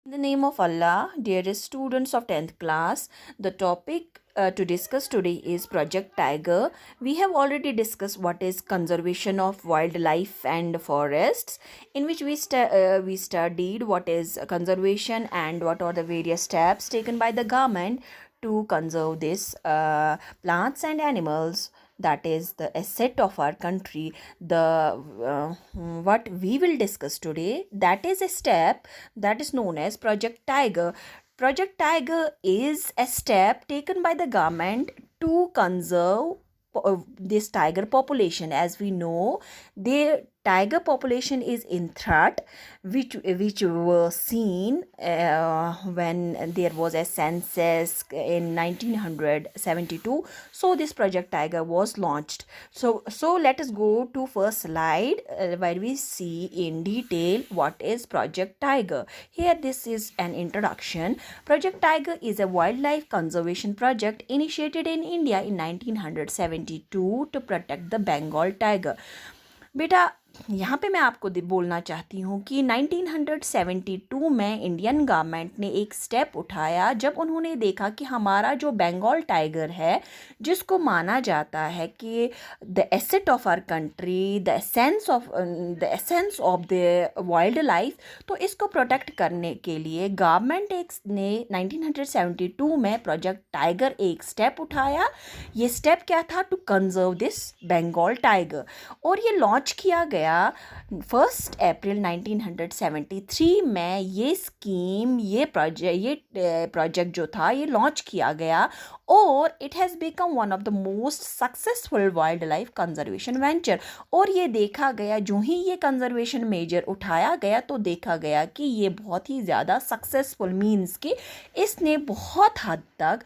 In the name of Allah, dearest students of 10th class, the topic to discuss today is Project Tiger. We have already discussed what is conservation of wildlife and forests, in which we studied what is conservation and what are the various steps taken by the government to conserve these plants and animals, that is the asset of our country. The what we will discuss today, that is a step that is known as Project Tiger. Project Tiger is a step taken by the government to conserve this tiger population. As we know, the tiger population is in threat, which were seen when there was a census in 1972. So this Project Tiger was launched. So let us go to first slide, where we see in detail what is Project Tiger. Here, this is an introduction. Project Tiger is a wildlife conservation project initiated in India in 1972 to protect the Bengal tiger. बेटा, यहाँ पे मैं आपको बोलना चाहती हूँ कि 1972 में इंडियन गवर्नमेंट ने एक स्टेप उठाया, जब उन्होंने देखा कि हमारा जो बंगाल टाइगर है, जिसको माना जाता है कि the asset of our country, the essence of the wild life, तो इसको प्रोटेक्ट करने के लिए गवर्नमेंट ने 1972 में प्रोजेक्ट टाइगर एक स्टेप उठाया. ये स्टेप क्या था? To conserve this Bengal tiger. और ये लॉन्च किया गया 1 अप्रैल 1973 में. ये स्कीम, ये प्रोजेक्ट जो था, ये लॉन्च किया गया और it has become one of the most successful wild life conservation venture. और ये देखा गया, जो ही ये कंजर्वेशन मेजर उठाया गया, तो देखा गया कि ये बहुत ही ज़्यादा सक्सेसफुल, मीन्स कि इसने बहुत हद तक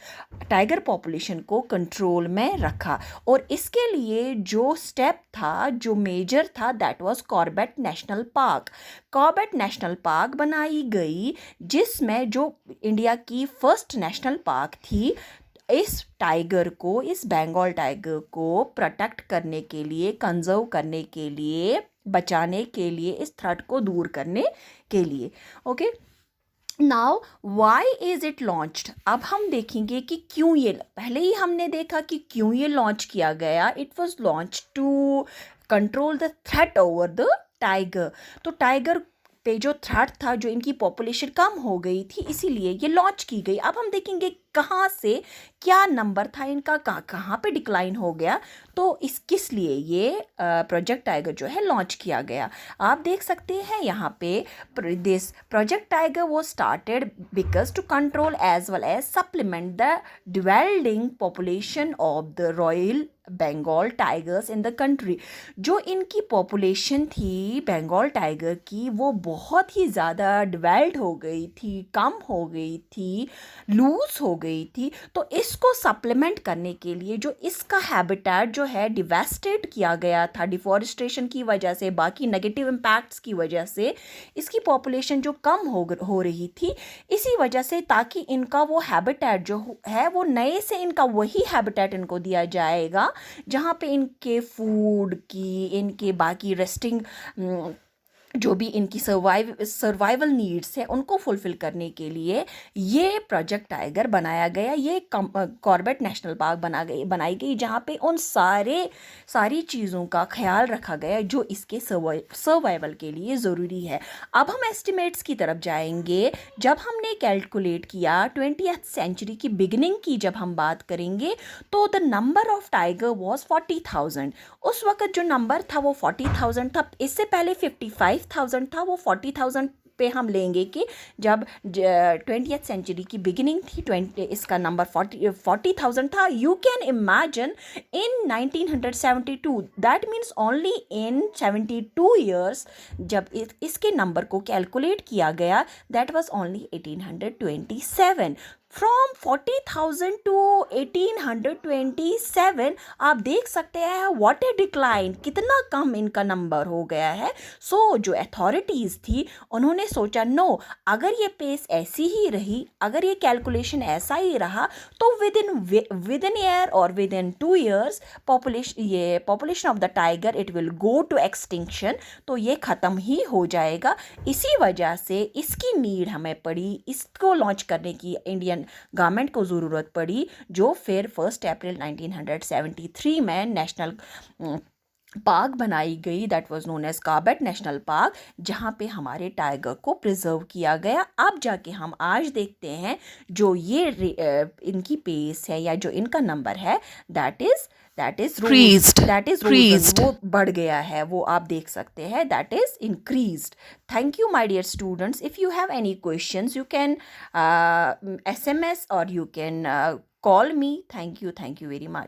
टाइगर पॉपुलेशन को कंट्रोल में रखा. और इसके लिए जो स्टेप था, जो मेजर था, that was Corbett national park. Corbett national park बनाई गई, जिसमें जो इंडिया की फर्स्ट नेशनल पार्क थी. इस टाइगर को, इस बंगाल टाइगर को प्रोटेक्ट करने के लिए, कंजर्व करने के लिए, बचाने के लिए, इस थ्रेट को दूर करने के लिए. Okay, now why is it launched. अब हम देखेंगे कि क्यों ये, पहले ही हमने देखा कि क्यों ये लॉन्च किया गया. It was launch to control the threat over the tiger. तो टाइगर पे जो थ्रेट था, जो इनकी पॉपुलेशन कम हो गई थी, इसीलिए ये लॉन्च की गई. अब हम देखेंगे कहाँ से, क्या नंबर था इनका, कहाँ पे डिक्लाइन हो गया, तो किस लिए ये प्रोजेक्ट टाइगर जो है लॉन्च किया गया. आप देख सकते हैं यहाँ पे, दिस प्रोजेक्ट टाइगर वो started because to control as well as supplement the dwindling population of the royal Bengal tigers in the country. जो इनकी पॉपुलेशन थी बंगाल टाइगर की, वो बहुत ही ज़्यादा डिवेल्ड हो गई थी, कम हो गई थी, लूज हो गई थी. तो इसको सप्लीमेंट करने के लिए, जो इसका हैबिटेट जो है डिवेस्टेड किया गया था डिफॉरेस्टेशन की वजह से, बाकी नेगेटिव इम्पैक्ट्स की वजह से, इसकी पॉपुलेशन जो कम हो रही थी, इसी वजह से, ताकि इनका वो हैबिटेट जो है, वो नए से इनका वही हैबिटेट इनको दिया जाएगा, जहाँ पे इनके फूड की, इनके बाकी रेस्टिंग, जो भी इनकी सर्वाइवल नीड्स है, उनको फुलफ़िल करने के लिए ये प्रोजेक्ट टाइगर बनाया गया. ये कॉर्बेट नेशनल पार्क बनाई गई, जहाँ पे उन सारी चीज़ों का ख्याल रखा गया जो इसके सर्वाइवल के लिए ज़रूरी है. अब हम एस्टिमेट्स की तरफ जाएंगे. जब हमने कैलकुलेट किया 20th सेंचुरी की बिगिनिंग की, जब हम बात करेंगे, तो the number of tiger was 40,000. उस वक्त जो नंबर था वो 40,000 था. इससे पहले 55,000 था. वो 40,000 पे हम लेंगे कि जब 20th सेंचुरी की बिगिनिंग थी, इसका नंबर 40,000 था. You can imagine in 1972, that means only in 72 years, जब इसके नंबर को कैलकुलेट किया गया, that was only 1827. From 40,000 to 1827 आप देख सकते हैं व्हाट ए डिक्लाइन, कितना कम इनका नंबर हो गया है. सो जो अथॉरिटीज़ थी उन्होंने सोचा नो, अगर ये पेस ऐसी ही रही, अगर ये कैलकुलेशन ऐसा ही रहा तो विद इन ईयर और within 2 years population of the tiger it will go to extinction. तो ये ख़त्म ही हो जाएगा. इसी वजह से इसकी नीड हमें पड़ी, इसको लॉन्च करने की इंडियन गवर्नमेंट को ज़रूरत पड़ी, जो फिर 1 अप्रैल 1973 में नेशनल पार्क बनाई गई, that was known as Corbett national park, जहाँ पे हमारे टाइगर को प्रिजर्व किया गया. अब जाके हम आज देखते हैं जो ये इनकी पेस है या जो इनका नंबर है दैट इज Creased. रोजन, वो बढ़ गया है, वो आप देख सकते हैं, that is increased. Thank you my dear students. If you have any questions you can SMS or you can call me. Thank you very much.